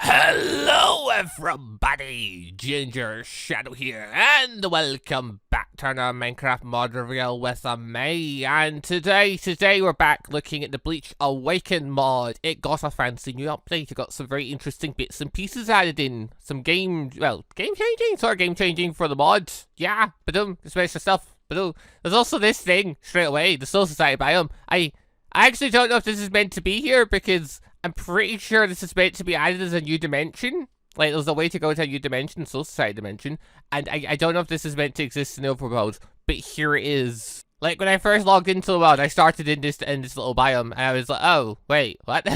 Hello everybody, Gingershadow here, and welcome back to another Minecraft mod reveal with me. And today we're back looking at the Bleach Awaken mod. It got a fancy new update. It got some very interesting bits and pieces added in. Some game changing for the mod. Yeah, it's extra stuff. There's also this thing straight away, the Soul Society biome. I actually don't know if this is meant to be here because I'm pretty sure this is meant to be added as a new dimension. Like, there's a way to go to a new dimension, Soul Society dimension, and I don't know if this is meant to exist in the overworld, but here it is. Like, when I first logged into the world, I started in this little biome, and I was like, oh, wait, what?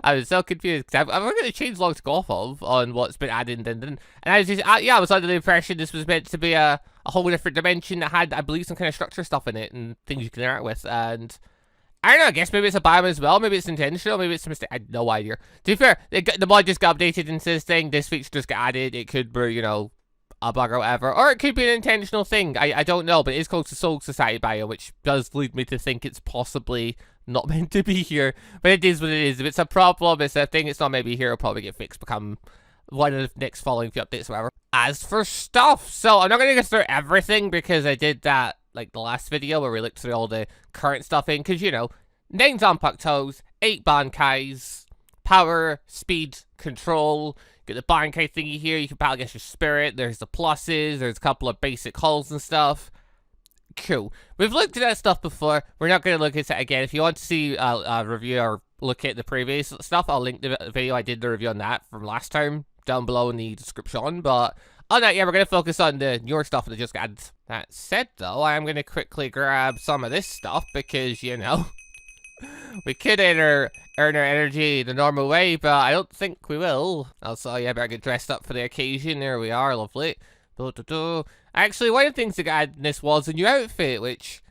I was so confused, because I'm going to change log to go off of on what's been added, and I was just, I was under the impression this was meant to be a whole different dimension that had, I believe, some kind of structure stuff in it, and things you can interact with, and I don't know, I guess maybe it's a biome as well, maybe it's intentional, maybe it's a mistake, I have no idea. To be fair, the mod just got updated into this thing, this feature just got added, it could be, you know, a bug or whatever, or it could be an intentional thing, I don't know, but it is called the Soul Society biome, which does lead me to think it's possibly not meant to be here, but it is what it is. If it's a problem, it's a thing, it's not maybe here, it'll probably get fixed, become one of the next following few updates or whatever. As for stuff, so I'm not going to go through everything, because I did that like the last video where we looked through all the current stuff in, because, you know, 9 Zanpakutos, toes, 8 Bankais, power, speed, control. Get the Bankai thingy here, you can battle against your spirit, there's the pluses, there's a couple of basic hulls and stuff. Cool. We've looked at that stuff before, we're not going to look at it again. If you want to see a review or look at the previous stuff, I'll link the video I did the review on that from last time down below in the description, but on that, yeah, we're going to focus on the newer stuff that just got added. That said, though, I am going to quickly grab some of this stuff, because, you know, we could earn our energy the normal way, but I don't think we will. Also, yeah, better get dressed up for the occasion. There we are, lovely. Actually, one of the things that got added in this was a new outfit, which,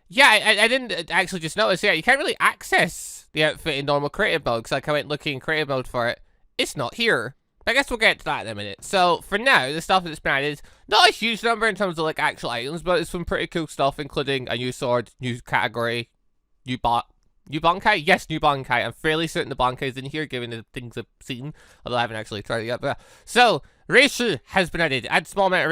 yeah, I didn't actually just notice. Yeah, you can't really access the outfit in normal creative mode, because like I went looking in creative mode for it. It's not here. I guess we'll get to that in a minute. So, for now, the stuff that's been added, not a huge number in terms of, like, actual items, but it's some pretty cool stuff, including a new sword, new category, new Bankai? Yes, new Bankai. I'm fairly certain the Bankai is in here, given the things I've seen, although I haven't actually tried it yet. But, so, Reishi has been added. Add small amount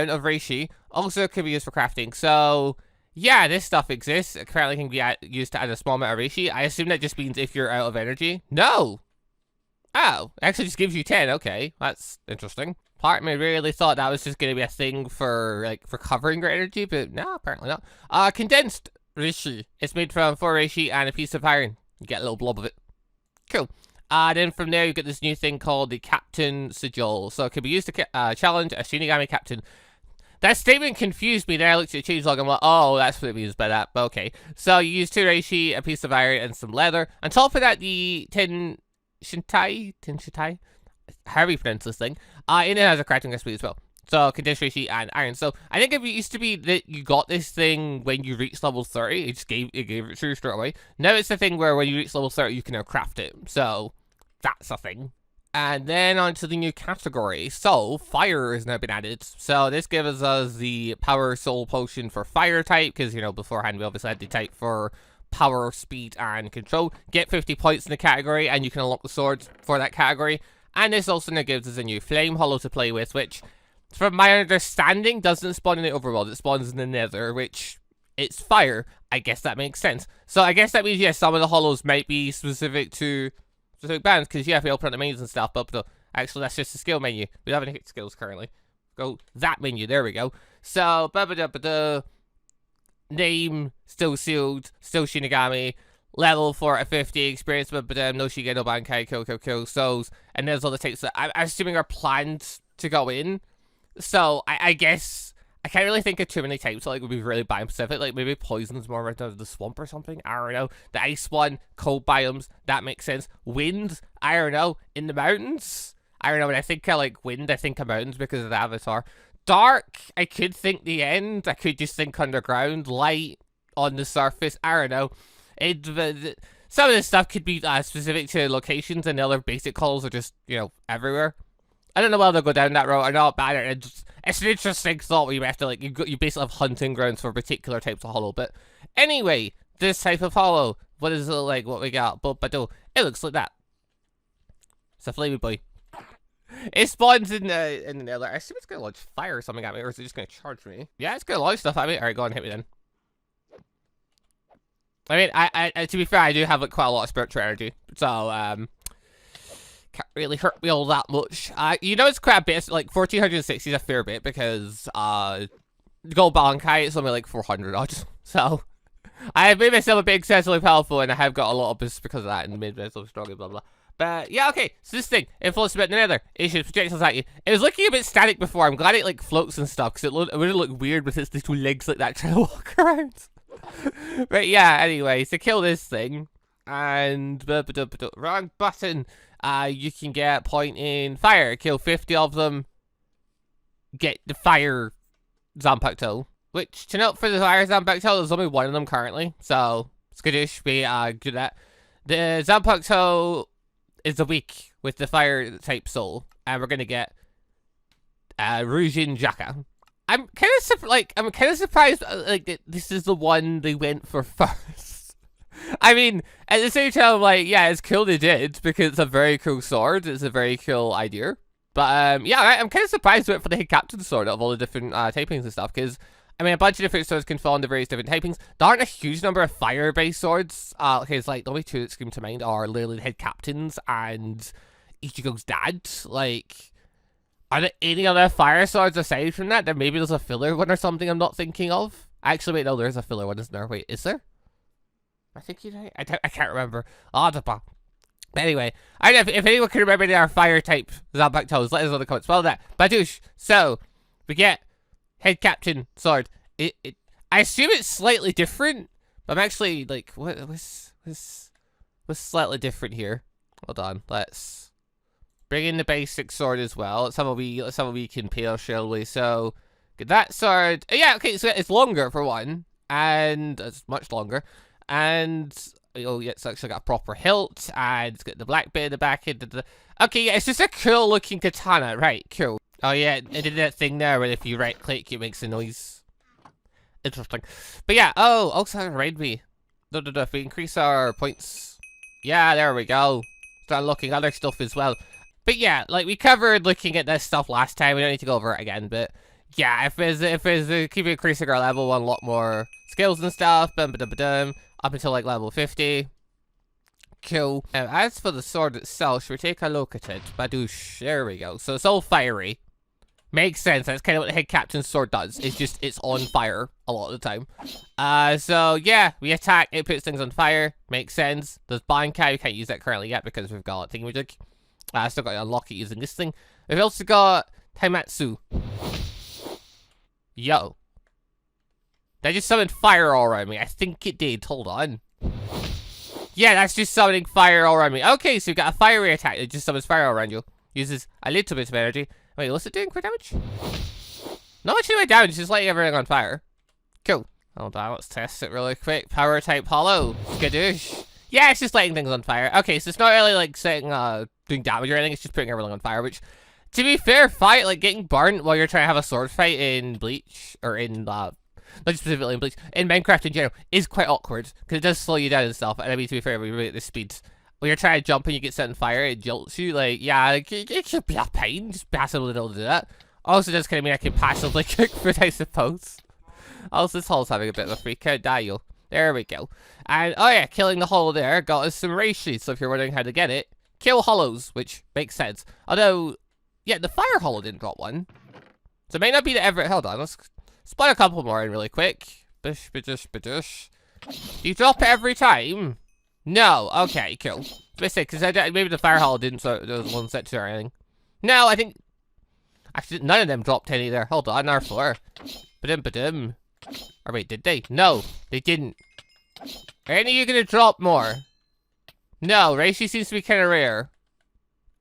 of Reishi. Also can be used for crafting. So, yeah, this stuff exists. It currently can be used to add a small amount of Reishi. I assume that just means if you're out of energy. No! Oh, it actually just gives you 10. Okay, that's interesting. Part of me really thought that was just going to be a thing for, like, for covering your energy, but no, apparently not. Condensed Reishi. It's made from 4 Reishi and a piece of iron. You get a little blob of it. Cool. Then from there, you get this new thing called the Captain Sigil. So it can be used to challenge a Shinigami Captain. That statement confused me. Then I looked at the changelog and I'm like, oh, that's what it means by that. But okay. So you use 2 Reishi, a piece of iron, and some leather. On top of that, the Shintai, however you pronounce this thing, and it has a crafting recipe as well. So, condensed Reishi and iron. So, I think it used to be that you got this thing when you reached level 30. It gave it to you straight away. Now it's the thing where when you reach level 30, you can now craft it. So, that's a thing. And then onto the new category. So, fire has now been added. So, this gives us the power soul potion for fire type, because, you know, beforehand we obviously had the type for power, speed, and control. Get 50 points in the category, and you can unlock the swords for that category. And this also now gives us a new flame hollow to play with, which, from my understanding, doesn't spawn in the overworld. It spawns in the nether, which, it's fire. I guess that makes sense. So I guess that means, yes, some of the hollows might be specific to specific bands, because, yeah, if we open up the menus and stuff, but actually, that's just the skill menu. We don't have any skills currently. Go, that menu, there we go. So, name, still sealed, still Shinigami, level 4 at 50, experience, no Shige, no Bankai, Kill, Souls, and there's other types that I'm assuming are planned to go in. So, I guess, I can't really think of too many types that, like, would be really biome specific, like, maybe poison's more right out of the swamp or something, I don't know. The ice one, cold biomes, that makes sense. Wind, I don't know, in the mountains, I don't know, when I think of, like, wind, I think of mountains because of the avatar. Dark, I could think the end, I could just think underground. Light, on the surface, I don't know. Some of this stuff could be specific to locations, and the other basic calls are just, you know, everywhere. I don't know whether they'll go down that road or not, but it's an interesting thought where you have to, like, you basically have hunting grounds for particular types of hollow. But anyway, this type of hollow, what does it look like, what we got? It looks like that. It's a flamey boy. It spawns in the I assume it's gonna launch fire or something at me, or is it just gonna charge me? Yeah, it's gonna launch stuff at me. Alright, go on, hit me then. I mean, I to be fair, I do have like quite a lot of spiritual energy, so can't really hurt me all that much. You know, it's quite a bit. Like 1460 is a fair bit because gold Bankai is only like 400 odd. So I have made myself a bit excessively powerful, and I have got a lot of boosts because of that, and made myself stronger, blah blah. But yeah, okay. So this thing, it floats a bit in the nether. It shoots projectiles at you. It was looking a bit static before. I'm glad it like floats and stuff because it would look weird with its little legs like that trying to walk around. But yeah, anyway, so kill this thing, and wrong button. You can get point in fire. Kill 50 of them. Get the fire Zanpakuto. Which, to note for the fire Zanpakuto, there's only one of them currently. So, skadoosh, be good at that. The Zanpakuto is a weak with the fire type soul. And we're gonna get Rujin Jaka. I'm kind of surprised like this is the one they went for first. I mean, at the same time, like, yeah, it's cool they did because it's a very cool sword. It's a very cool idea. But yeah, I'm kind of surprised they went for the Head Captain sword out of all the different typings and stuff. Because I mean, a bunch of different swords can fall into various different typings. There aren't a huge number of fire-based swords. Because like the only two that scream to mind are literally the Head Captains and Ichigo's dad. Like, are there any other fire swords aside from that? Then maybe there's a filler one or something I'm not thinking of. Actually, wait, no, there's a filler one, isn't there? Wait, is there? I think you're right. I can't remember. But anyway, I don't know if anyone can remember their fire type Zanpakutos, let us know in the comments. Well, that Badoosh. So we get Head Captain sword. I assume it's slightly different, but I'm actually like, what's slightly different here? Hold on, let's bring in the basic sword as well. Let's have a wee compare, shall we? So get that sword. Yeah, okay, so it's longer for one, and it's much longer. And oh yeah, it's actually got a proper hilt, and it's got the black bit in the back end. Okay, yeah, it's just a cool looking katana, right? Cool. Oh yeah, it did that thing there where if you right click, it makes a noise. Interesting. But yeah, oh, also raid me. If we increase our points, yeah, there we go. Start unlocking other stuff as well. But yeah, like we covered looking at this stuff last time. We don't need to go over it again. But yeah, if it's keep increasing our level, we'll unlock more skills and stuff. Up until like level 50. Cool. As for the sword itself, should we take a look at it? Badoosh. There we go. So it's all fiery. Makes sense. That's kind of what the Head Captain's sword does. It's just, it's on fire a lot of the time. So yeah, we attack, it puts things on fire. Makes sense. There's Bankai. We can't use that currently yet because we've got thingamajig. Still got to unlock it using this thing. We've also got Taimatsu. Yo. That just summoned fire all around me. I think it did. Hold on. Yeah, that's just summoning fire all around me. Okay, so you've got a fiery attack that just summons fire all around you. Uses a little bit of energy. Wait, what's it doing for damage? Not much damage, it's just lighting everything on fire. Cool. Hold on, let's test it really quick. Power type hollow. Skadoosh. Yeah, it's just lighting things on fire. Okay, so it's not really like setting, doing damage or anything, it's just putting everything on fire, which, to be fair, like getting burnt while you're trying to have a sword fight in Bleach, or in, not specifically in Bleach, in Minecraft in general, is quite awkward, because it does slow you down and stuff, and I mean, to be fair, when you're at this speed, when you're trying to jump and you get set on fire, it jolts you, like, yeah, it should be a pain, just passively able to do that. Also, does kind of mean I can passively cook food, I suppose. Also, this hall's having a bit of a freak out, Dio. There we go. And, oh yeah, killing the hollow there got us some reishi, so if you're wondering how to get it, kill hollows, which makes sense. Although, yeah, the fire hollow didn't drop one. So it may not be the ever, hold on, let's spawn a couple more in really quick. Bish, bidish, bidish. Do you drop it every time? No, okay, cool. Because maybe the fire hollow didn't, so there was one set to or anything. No, I think, actually, none of them dropped any there. Hold on, R4. Ba-dum. Or wait, did they? No, they didn't. Are any of you gonna drop more? No, reishi seems to be kind of rare.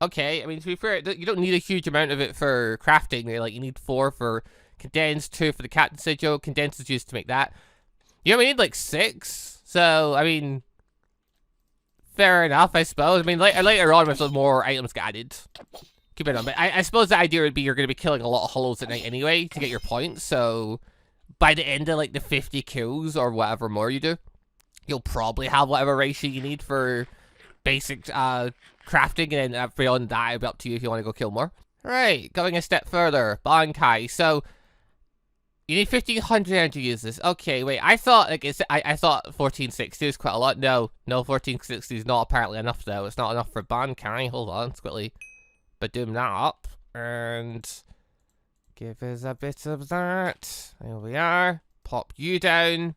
Okay, I mean, to be fair, you don't need a huge amount of it for crafting. Like, you need 4 for condensed, 2 for the captain sigil. Condensed is used to make that. You only need, like, 6. So, I mean, fair enough, I suppose. I mean, later on, with more items get added. Keep it on. But I suppose the idea would be you're going to be killing a lot of hollows at night anyway to get your points. So, by the end of, like, the 50 kills or whatever more you do, you'll probably have whatever ratio you need for basic crafting, and then beyond that, it'll be up to you if you want to go kill more. Right, going a step further, Bankai. So you need 1500 energy to use this. Okay, wait. I thought I thought 1460 is quite a lot. No, 1460 is not apparently enough though. It's not enough for Bankai. Hold on, let's quickly doom that up and give us a bit of that. There we are. Pop you down.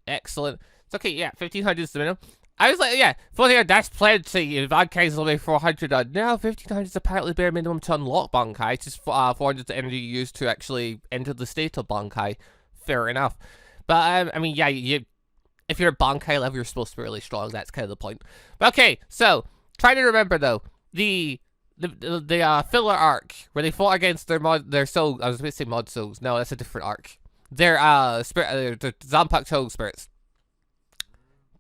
Excellent. It's okay. Yeah, 1500 is the minimum. I was like, yeah, 1400, that's plenty. Bankai's only 400 on. Now, 1500 is apparently bare minimum to unlock Bankai. It's just 400 energy you use to actually enter the state of Bankai. Fair enough. But, I mean, yeah, if you're at Bankai level, you're supposed to be really strong. That's kind of the point. But, okay, so, try to remember, though, the filler arc, where they fought against their soul, I was going to say mod souls. No, that's a different arc. Their, the Zanpakuto spirits.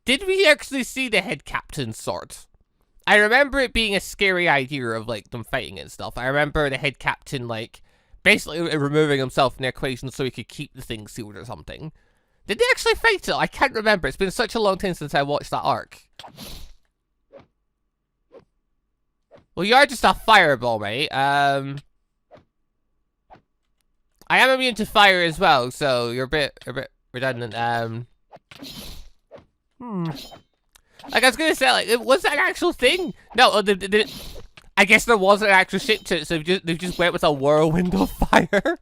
Did we actually see the head captain's sword? I remember it being a scary idea of, like, them fighting and stuff. I remember the head captain, like, basically removing himself from the equation so he could keep the thing sealed or something. Did they actually fight it? I can't remember. It's been such a long time since I watched that arc. Well, you are just a fireball, mate. I am immune to fire as well, so you're a bit redundant. Like, I was gonna say, like, was that an actual thing? No, I guess there wasn't an actual ship to it, so they've just went with a whirlwind of fire.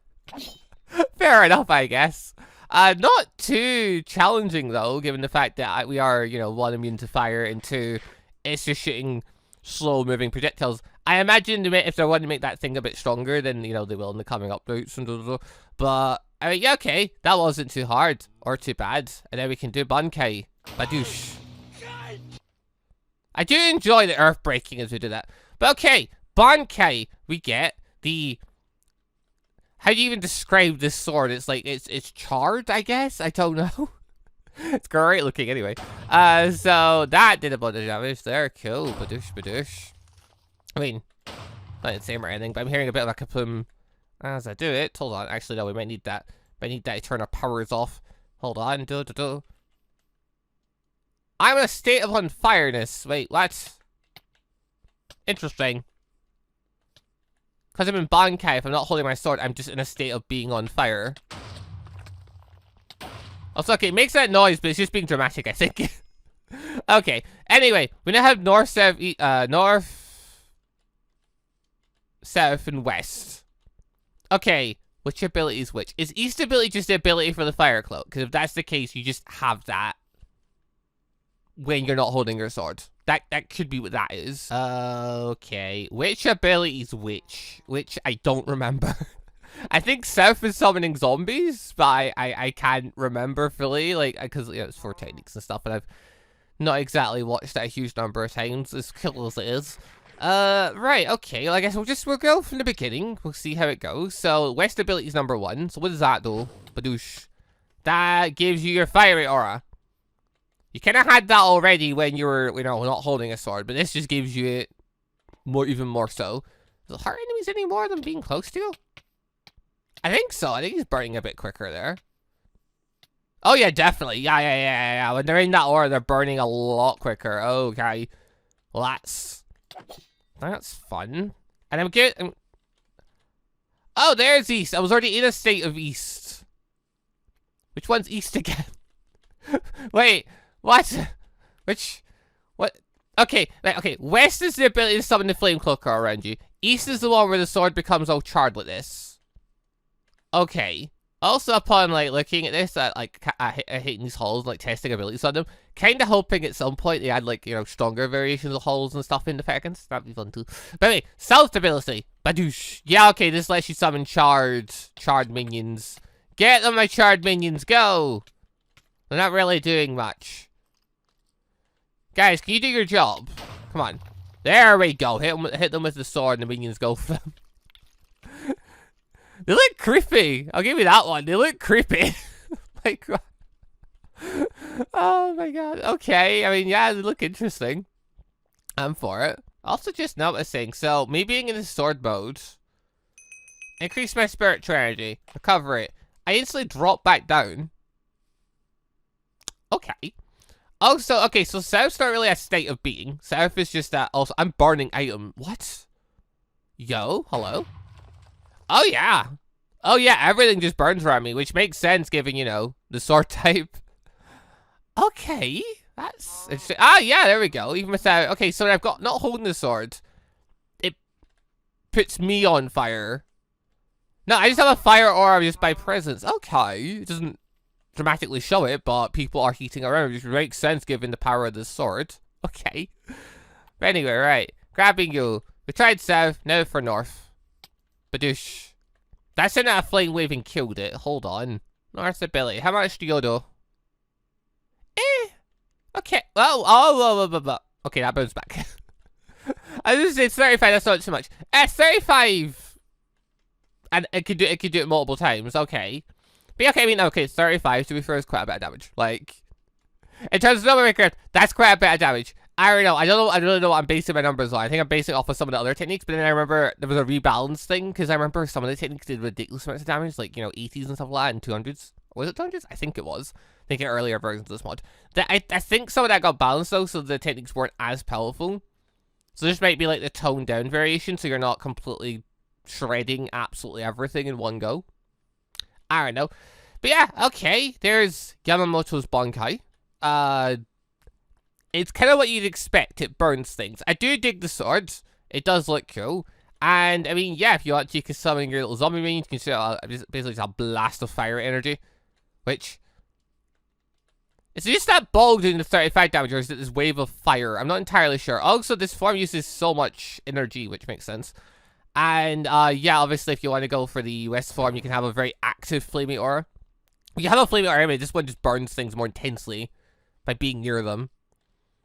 Fair enough, I guess. Not too challenging, though, given the fact that we are, you know, 1, immune to fire, and 2, it's just shooting slow-moving projectiles. I imagine if they want to make that thing a bit stronger, then, you know, they will in the coming updates and blah. But, I mean, yeah, okay, that wasn't too hard, or too bad. And then we can do Bankai. Badoosh. I do enjoy the earth breaking as we do that. But okay, Bankai, we get the... How do you even describe this sword? It's like, it's charred, I guess? I don't know. It's great looking anyway. So that did a bunch of damage there. Cool. Badoosh. I mean, not the same or anything, but I'm hearing a bit of a kaboom as I do it. Hold on. Actually, no, we might need that. Might need that to turn our powers off. Hold on. I'm in a state of unfireness. Wait, what? Interesting. Because I'm in Bankai, if I'm not holding my sword, I'm just in a state of being on fire. Also, okay, it makes that noise, but it's just being dramatic, I think. Okay, anyway, we now have north, south, and west. Okay, which ability is which? Is east ability just the ability for the fire cloak? Because if that's the case, you just have that when you're not holding your sword. That could be what that is. Okay, which ability is which? Which I don't remember. I think South is summoning zombies, but I can't remember fully, like, because, you know, it's 4 techniques and stuff, and I've not exactly watched that a huge number of times, as cool as it is. Right, okay, well, I guess we'll go from the beginning. We'll see how it goes. So, West ability is number 1. So, what does that do? Badoosh. That gives you your fiery aura. You kind of had that already when you were, you know, not holding a sword, but this just gives you it even more so. Does it hurt enemies any more than being close to you? I think so. I think he's burning a bit quicker there. Oh, yeah, definitely. Yeah. When they're in that aura, they're burning a lot quicker. Okay. Well, that's fun. And I'm good. Oh, there's east. I was already in a state of east. Which one's east again? Wait. What? What? Okay, right, okay. West is the ability to summon the flame cloaker around you. East is the one where the sword becomes all charred like this. Okay. Also, upon, like, looking at this, hitting these holes, like, testing abilities on them, kind of hoping at some point they add, like, you know, stronger variations of holes and stuff in the seconds. That'd be fun, too. But anyway, stealth ability. Badoosh. Yeah, okay, this lets you summon charred minions. Get them, my charred minions, go! They're not really doing much. Guys, can you do your job? Come on. There we go. Hit them with the sword and the minions go for them. They look creepy. I'll give you that one. They look creepy. Like, oh my god. Okay. I mean, yeah, they look interesting. I'm for it. Also just noticing, so me being in the sword mode, increase my spiritual energy, recover it. I instantly drop back down. Okay. Oh, so, okay, so South's not really a state of being. South is just that, also, I'm burning item. What? Yo, hello? Oh, yeah. Oh, yeah, everything just burns around me, which makes sense given, you know, the sword type. Okay, that's interesting. Ah, yeah, there we go. Even without, okay, so I've got, not holding the sword, it puts me on fire. No, I just have a fire aura just by presence. Okay, it doesn't dramatically show it, but people are heating around, which makes sense given the power of the sword. Okay. But anyway, right. Grabbing you. We tried south, now for north. Badoosh. That's in that flame wave and killed it. Hold on. North ability. How much do you do? Okay. Well, okay, that bounces back. I was gonna say 35, that's not too much. 35! And it could do it multiple times, okay. But okay, I mean, okay, 35 to be fair is quite a bit of damage. Like, in terms of number maker, that's quite a bit of damage. I don't know. I don't really know what I'm basing my numbers on. I think I'm basing it off of some of the other techniques, but then I remember there was a rebalance thing, because I remember some of the techniques did ridiculous amounts of damage, like, you know, 80s and stuff like that, and 200s. Was it 200s? I think it was. Thinking earlier versions of this mod. I think some of that got balanced, though, so the techniques weren't as powerful. So this might be, like, the toned down variation, so you're not completely shredding absolutely everything in one go. I don't know. But yeah, okay, there's Yamamoto's Bankai. It's kind of what you'd expect. It burns things. I do dig the swords. It does look cool. And, I mean, yeah, if you want, you can summon your little zombie minions. You can see basically just a blast of fire energy. Which... Is it just that ball doing the 35 damage, or is it this wave of fire? I'm not entirely sure. Also, this form uses so much energy, which makes sense. And, yeah, obviously, if you want to go for the West form, you can have a very active Flaming Aura. You have a Flaming Aura anyway, this one just burns things more intensely by being near them.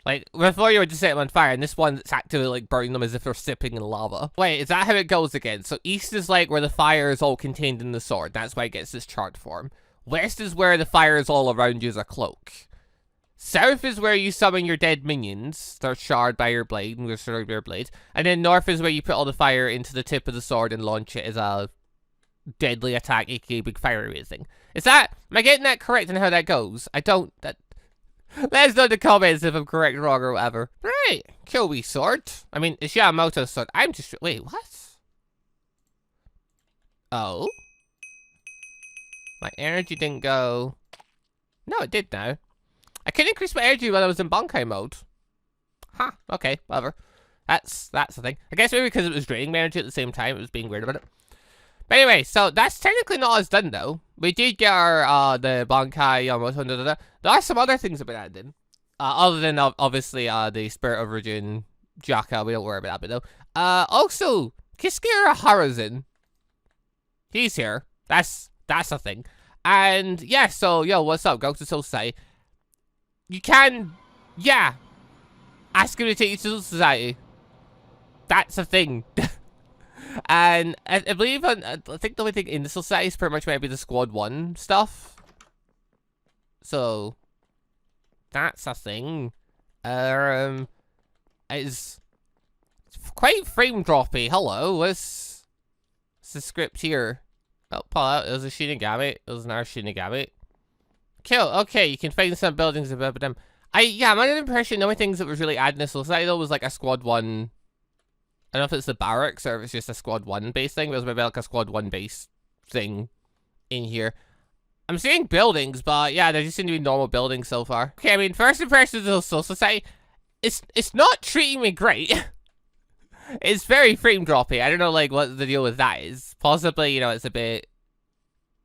Like, before you would just set them on fire, and this one that's actively, like, burning them as if they're sipping in lava. Wait, is that how it goes again? So, East is, like, where the fire is all contained in the sword. That's why it gets this chart form. West is where the fire is all around you as a cloak. South is where you summon your dead minions. They're charred by your blade, and they're destroyed by your blade. And then North is where you put all the fire into the tip of the sword and launch it as a deadly attack, aka big fire thing. Is that... Am I getting that correct in how that goes? I don't... Let us know in the comments if I'm correct, wrong, or whatever. Right. Kill me sword. I mean, it's Yamamoto's sword. I'm just... Wait, what? Oh? My energy didn't go... No, it did now. I could increase my energy when I was in Bankai mode. Huh, okay, whatever. That's the thing. I guess maybe because it was draining my energy at the same time, it was being weird about it. But anyway, so that's technically not as done though. We did get our, the Bankai, Yamamoto, There are some other things that have been added. Other than, obviously, the Spirit of Virgin Jaka, we don't worry about that bit though. Also, Kisuke Harazen. He's here. That's a thing. And, yeah, so, yo, what's up? Go to Soul Society. You can, yeah, ask him to take you to Soul Society. That's a thing. And I believe, I think the only thing in the Society is pretty much maybe the Squad 1 stuff. So, that's a thing. It's quite frame droppy. Hello, what's the script here? Oh, pull out. It was a Shinigami. It was another Shinigami. Cool. Okay, you can find some buildings about them. Yeah, I'm under the impression the only things that was really added in this Society though was like a Squad 1. I don't know if it's the barracks or if it's just a Squad 1 base thing. But it was maybe like a Squad 1 base thing in here. I'm seeing buildings, but yeah, they just seem to be normal buildings so far. Okay, I mean, first impressions of the Soul Society, it's not treating me great. It's very frame droppy. I don't know, like, what the deal with that is. Possibly, you know, it's a bit...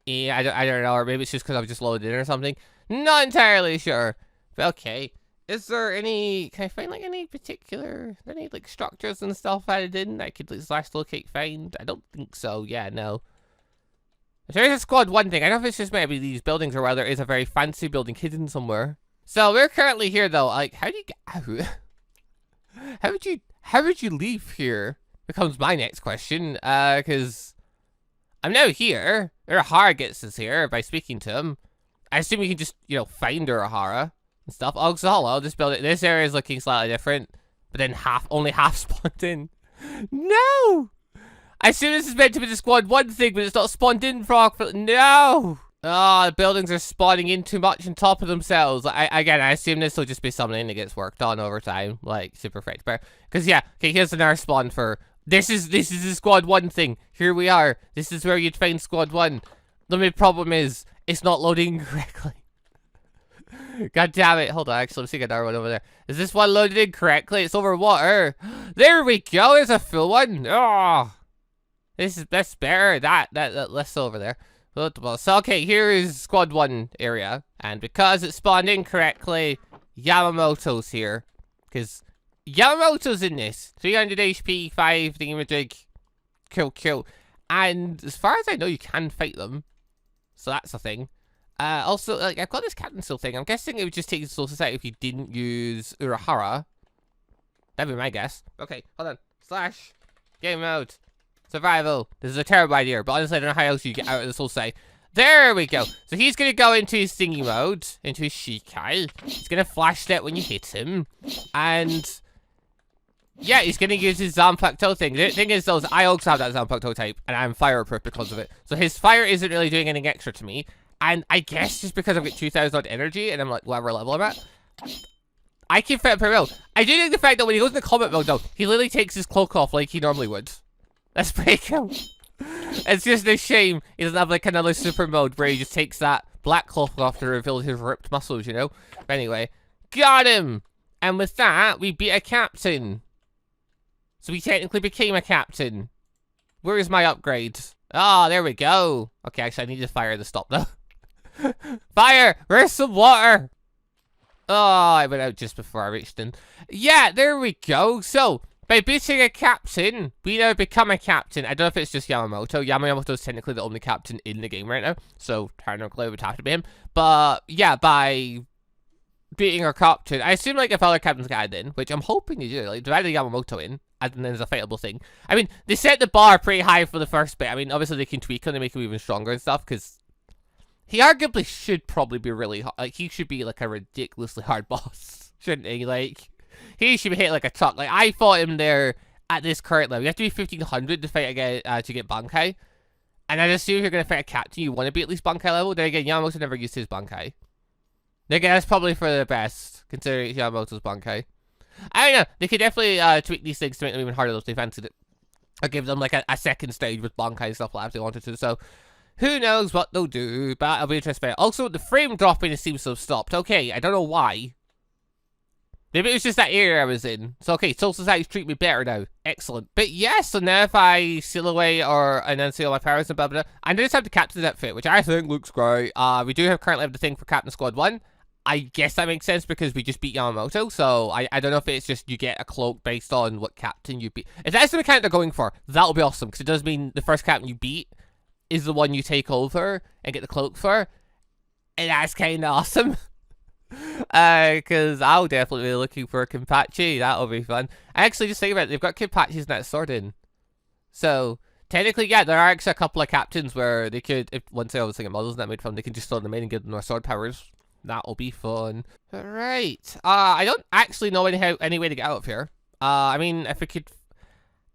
Yeah, I don't know, or maybe it's just because I've just loaded in or something. Not entirely sure. But okay. Is there any... Can I find, like, any particular... Any, like, structures and stuff added in I could, like, / locate find? I don't think so. Yeah, no. If there is a Squad 1 thing, I don't know if it's just maybe these buildings or whether there is a very fancy building hidden somewhere. So, we're currently here, though. Like, how do you get out? How would you leave here? Becomes my next question. Because I'm now here. Urahara gets us here by speaking to him. I assume you can just, you know, find Urahara and stuff. Oh, so hello, this area is looking slightly different. But then only half spawned in. No! I assume this is meant to be the Squad 1 thing, but it's not spawned in, Frog. No! Oh, the buildings are spawning in too much on top of themselves. Again, I assume this will just be something that gets worked on over time, like super fresh bear. Because yeah, okay, here's another spawn for this is the squad 1 thing. Here we are. This is where you'd find squad 1. The main problem is it's not loading correctly. God damn it. Hold on, actually, let's see another one over there. Is this one loaded in correctly? It's over water. There we go. There's a full one. Oh, that's better. That less over there. So okay, here is squad 1 area, and because it spawned incorrectly, Yamamoto's here. Because Yamamoto's in this. 300 HP, 5 thingamajig. Cool. And as far as I know, you can fight them. So that's a thing. Also, like, I've got this captain still thing. I'm guessing it would just take the Soul Society if you didn't use Urahara. That'd be my guess. Okay, hold on. Slash. Game mode. Survival. This is a terrible idea, but honestly, I don't know how else you get out of this whole site. There we go. So he's going to go into his thingy mode, into his Shikai. He's going to flash step when you hit him. And yeah, he's going to use his Zanpakuto thing. The thing is, though, is I also have that Zanpakuto type, and I'm fireproof because of it. So his fire isn't really doing anything extra to me. And I guess just because I've got 2,000 odd energy, and I'm like, whatever level I'm at, I can fit it pretty well. I do think the fact that when he goes into combat mode, though, he literally takes his cloak off like he normally would. That's pretty cool. It's just a shame he doesn't have like another super mode where he just takes that black cloth off to reveal his ripped muscles, you know? But anyway, got him! And with that, we beat a captain. So we technically became a captain. Where is my upgrade? Ah, there we go. Okay, actually, I need to fire to stop though. Fire! Where's some water? Oh, I went out just before I reached in. Yeah, there we go. So, by beating a captain, we now become a captain. I don't know if it's just Yamamoto. Yamamoto's technically the only captain in the game right now. So, technically, it would have to be him. But, yeah, by beating our captain, I assume, like, if other captains get added in, which I'm hoping they do, like, divided Yamamoto in, and then there's a fightable thing. I mean, they set the bar pretty high for the first bit. I mean, obviously, they can tweak him and make him even stronger and stuff, because he arguably should probably be really hard. Like, he should be, like, a ridiculously hard boss, shouldn't he? Like, he should be hit like a truck. Like, I fought him there at this current level. You have to be 1500 to fight again, to get Bankai. And I'd assume if you're going to fight a captain, you want to be at least Bankai level. Then again, Yamamoto never used his Bankai. Then again, that's probably for the best, considering it's Yamamoto's Bankai. I don't know. They could definitely tweak these things to make them even harder if they fancied it. Or give them like a second stage with Bankai and stuff like that if they wanted to. So, who knows what they'll do, but I'll be interested. Also, the frame dropping seems to have stopped. Okay, I don't know why. Maybe it was just that area I was in. So, okay, Soul Society's treat me better now. Excellent. But yeah, so now if I seal away or enunciate all my powers and blah, blah, blah, I just have the captain's outfit, which I think looks great. We do currently have the thing for Captain Squad 1. I guess that makes sense because we just beat Yamamoto, so I don't know if it's just you get a cloak based on what captain you beat. If that's the mechanic they're going for, that'll be awesome, because it does mean the first captain you beat is the one you take over and get the cloak for, and that's kind of awesome. Because I'll definitely be looking for a Kenpachi. That'll be fun. I actually just think about it, they've got Kenpachis in that sword in. So, technically, yeah, there are actually a couple of captains where they could, if once they obviously get models that made fun, they can just throw them in and give them their sword powers. That'll be fun. Alright. I don't actually know any way to get out of here. I mean, if we could,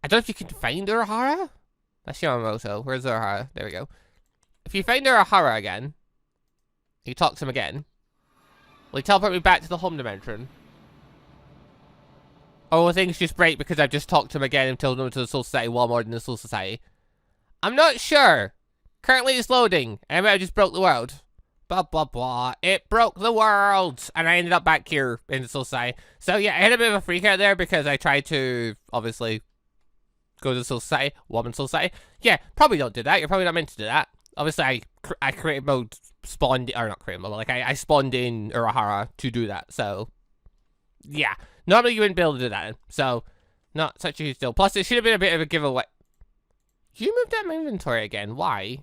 I don't know if you can find Urahara? That's Yamamoto. Where's Urahara? There we go. If you find Urahara again, you talk to him again, will he teleport me back to the home dimension? Or will things just break because I've just talked to him again and told him to the Soul Society while more than the Soul Society? I'm not sure. Currently it's loading, and I might have just broke the world. Blah, blah, blah. It broke the world! And I ended up back here in the Soul Society. So yeah, I had a bit of a freak out there because I tried to, obviously, go to the Soul Society, Woman Soul Society. Yeah, probably don't do that. You're probably not meant to do that. Obviously, I created mode, spawned, or not created mode, like, I spawned in Urahara to do that, so, yeah. Normally, you wouldn't be able to do that, so, not such a huge deal. Plus, it should have been a bit of a giveaway. You moved out my inventory again, why?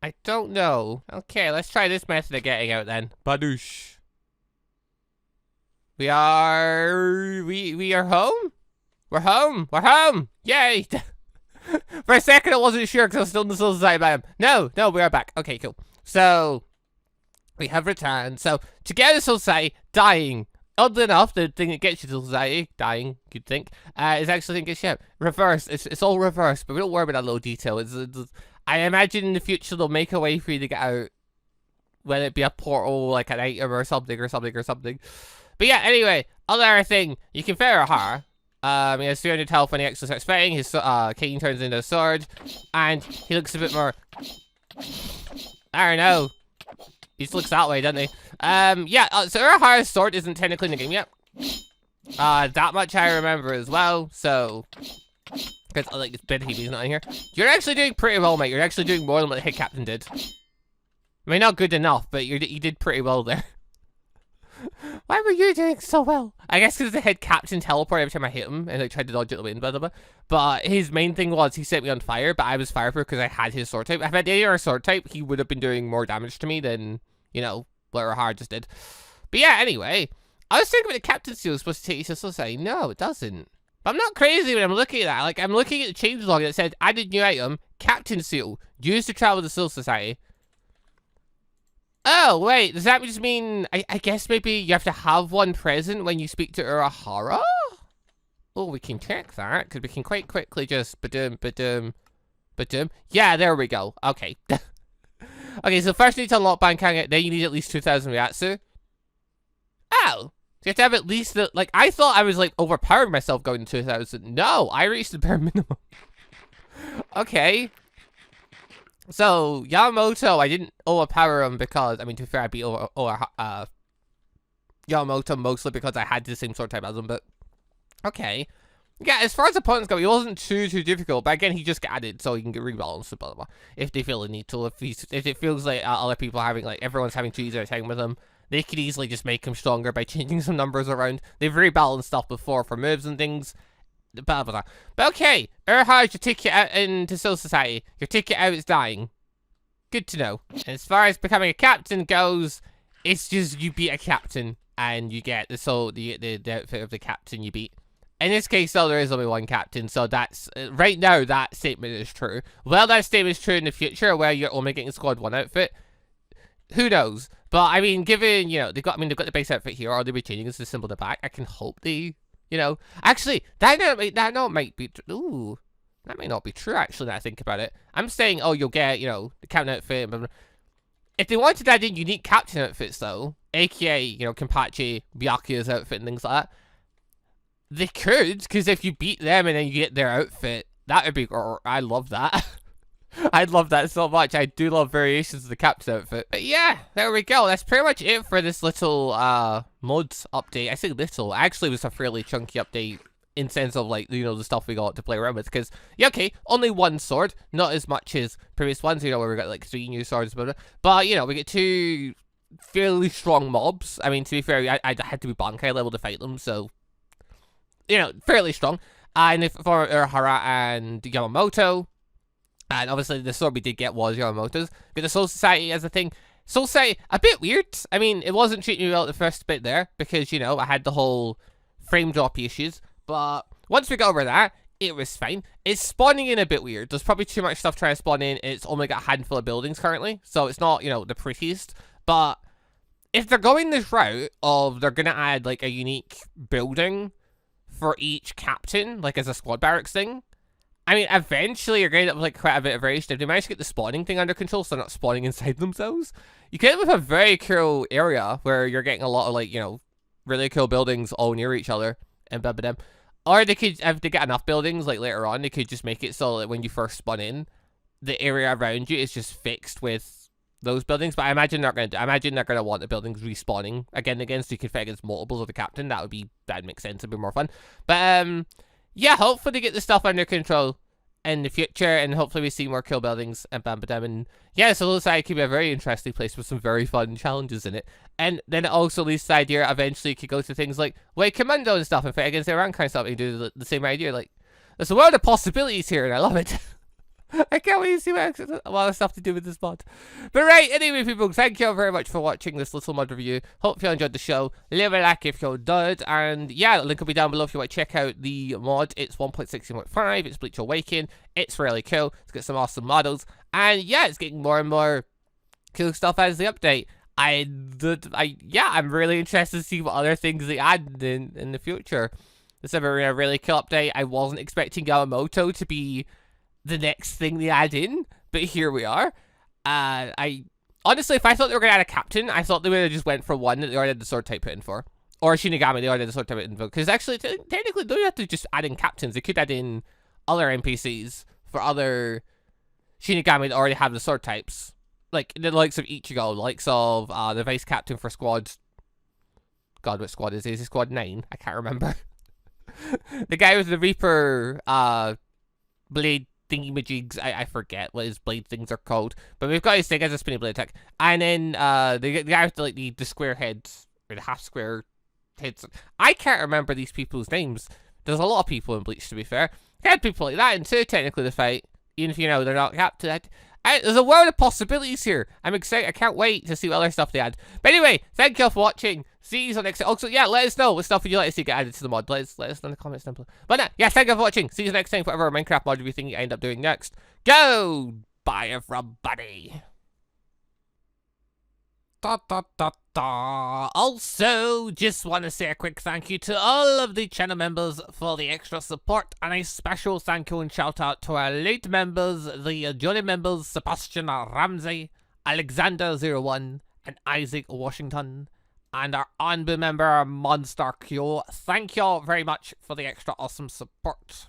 I don't know. Okay, let's try this method of getting out then. Badoosh. We are home? We're home! We're home! Yay! For a second, I wasn't sure because I was still in the Soul Society by him. No, we are back. Okay, cool. So, we have returned. So, to get the Soul Society, dying. Oddly enough, the thing that gets you to Soul Society, dying, you'd think, is actually the thing that gets you out. Reverse. It's all reverse, but we don't worry about that little detail. I imagine in the future they'll make a way for you to get out whether it be a portal, like an item or something. But yeah, anyway, other thing, you can fire her. He has 300 health when he actually starts fighting. His cane turns into a sword, and he looks a bit more. I don't know. He just looks that way, doesn't he? So Urahara's sword isn't technically in the game yet. That much I remember as well. So, because like it's been he's not in here. You're actually doing pretty well, mate. You're actually doing more than what the hit captain did. I mean, not good enough, but you did pretty well there. Why were you doing so well? I guess because the head captain teleported every time I hit him and I tried to dodge it the wind, blah, blah, blah. But his main thing was he set me on fire, but I was fireproof because I had his sword type. If I had any other sword type, he would have been doing more damage to me than, you know, what Urahara just did. But yeah, anyway, I was thinking about the captain seal was supposed to take you to society. No, it doesn't. But I'm not crazy when I'm looking at that. Like, I'm looking at the change log that said added new item, captain seal, used to travel to Soul Society. Oh, wait, does that just mean, I guess maybe you have to have one present when you speak to Urahara? Oh, we can check that, because we can quite quickly just ba-dum. Yeah, there we go. Okay. Okay, so first you need to unlock Bankai, then you need at least 2,000 Ryatsu. Oh, so you have to have at least, like, I thought I was, like, overpowering myself going to 2,000. No, I reached the bare minimum. Okay. So, Yamamoto, I didn't overpower him because, I mean, to be fair, I beat Yamamoto mostly because I had the same sword type as him, but, okay. Yeah, as far as opponents go, he wasn't too difficult, but again, he just got added so he can get rebalanced, blah, blah, blah, if they feel the need to. If it feels like other people are having, like, everyone's having too easy a time with him, they could easily just make him stronger by changing some numbers around. They've rebalanced stuff before for moves and things. Blah, blah, blah. But okay, Urahara's your ticket out into Soul Society. Your ticket out is dying. Good to know. And as far as becoming a captain goes, it's just you beat a captain and you get the outfit of the captain you beat. In this case, though, there is only one captain, so that's right now that statement is true. Well, that statement is true in the future, where you're only getting squad 1 outfit. Who knows? But I mean, given they've got the base outfit here, or they'll be changing this to symbol in the back. I can hope they. Actually, that might be. Ooh, that might not be true. Actually, now I think about it, I'm saying, oh, you'll get, the captain outfit. Blah, blah. If they wanted to add in unique captain outfits, though, aka, Kenpachi, Byakuya's outfit and things like that, they could, because if you beat them and then you get their outfit, that would be. I love that. I'd love that so much. I do love variations of the captain outfit. But yeah, there we go. That's pretty much it for this little mods update. I say little. Actually, it was a fairly chunky update in sense of, like, the stuff we got to play around with. Because, yeah, okay, only one sword. Not as much as previous ones, where we got, like, 3 new swords. But, we get 2 fairly strong mobs. I mean, to be fair, I had to be Bankai level to fight them, so, fairly strong. And for Urahara and Yamamoto, and obviously the sword we did get was Yamamoto's. Get the Soul Society as a thing. Soul Society, a bit weird. I mean, it wasn't treating me well the first bit there, because, I had the whole frame drop issues. But once we got over that, it was fine. It's spawning in a bit weird. There's probably too much stuff trying to spawn in. It's only got a handful of buildings currently, so it's not, the prettiest. But if they're going this route of they're going to add, like, a unique building for each captain, like, as a squad barracks thing, I mean, eventually you're going to end up with, like, quite a bit of variation. If they manage to get the spawning thing under control, so they're not spawning inside themselves, you can end up with a very cool area where you're getting a lot of, like, really cool buildings all near each other, and blah, blah, blah. Or they could, if they get enough buildings, like, later on, they could just make it so that when you first spawn in, the area around you is just fixed with those buildings. But I imagine they're going to want the buildings respawning again and again, so you can fight against multiples of the captain. That'd make sense. It'd be more fun. But, yeah, hopefully they get the stuff under control in the future, and hopefully we see more kill buildings and bam, bam, and yeah, so looks like it could be a very interesting place with some very fun challenges in it. And then it also leads to the idea eventually you could go to things like Way Commando and stuff and fight against their rank kind of stuff and do the same idea. Like, there's a world of possibilities here, and I love it. I can't wait to see a lot of stuff to do with this mod. But right, anyway, people, thank you all very much for watching this little mod review. Hope you enjoyed the show. Leave a like if you did. And yeah, the link will be down below if you want to check out the mod. It's 1.16.5. It's Bleach Awaken. It's really cool. It's got some awesome models. And yeah, it's getting more and more cool stuff as the update. I'm really interested to see what other things they add in the future. This is a really cool update. I wasn't expecting Yamamoto to be the next thing they add in, but here we are. Honestly, if I thought they were going to add a captain, I thought they would have just went for one that they already had the sword type put in for. Or Shinigami, they already had the sword type put in for. Because actually, technically, they don't have to just add in captains. They could add in other NPCs for other Shinigami that already have the sword types. Like the likes of Ichigo, the likes of the vice captain for squad. God, what squad is he? Is he squad 9? I can't remember. The guy with the Reaper blade thingy-majigs. I forget what his blade things are called. But we've got his thing as a spinning blade attack. And then the guy with like the square heads, or the half square heads. I can't remember these people's names. There's a lot of people in Bleach, to be fair. I had people like that into technically the fight. Even if, you know, they're not captain. There's a world of possibilities here. I'm excited. I can't wait to see what other stuff they add. But anyway, thank you all for watching. See you on next time. Also, yeah, let us know what stuff would you like to see get added to the mod. Let us know in the comments down below. But yeah, thank you for watching. See you next time for whatever Minecraft mod review thing you end up doing next. Go! Bye, everybody. Also, just want to say a quick thank you to all of the channel members for the extra support, and a special thank you and shout out to our late members, the Johnny members Sebastian Ramsey, Alexander01, and Isaac Washington, and our ANBU member MonsterQ. Thank you all very much for the extra awesome support.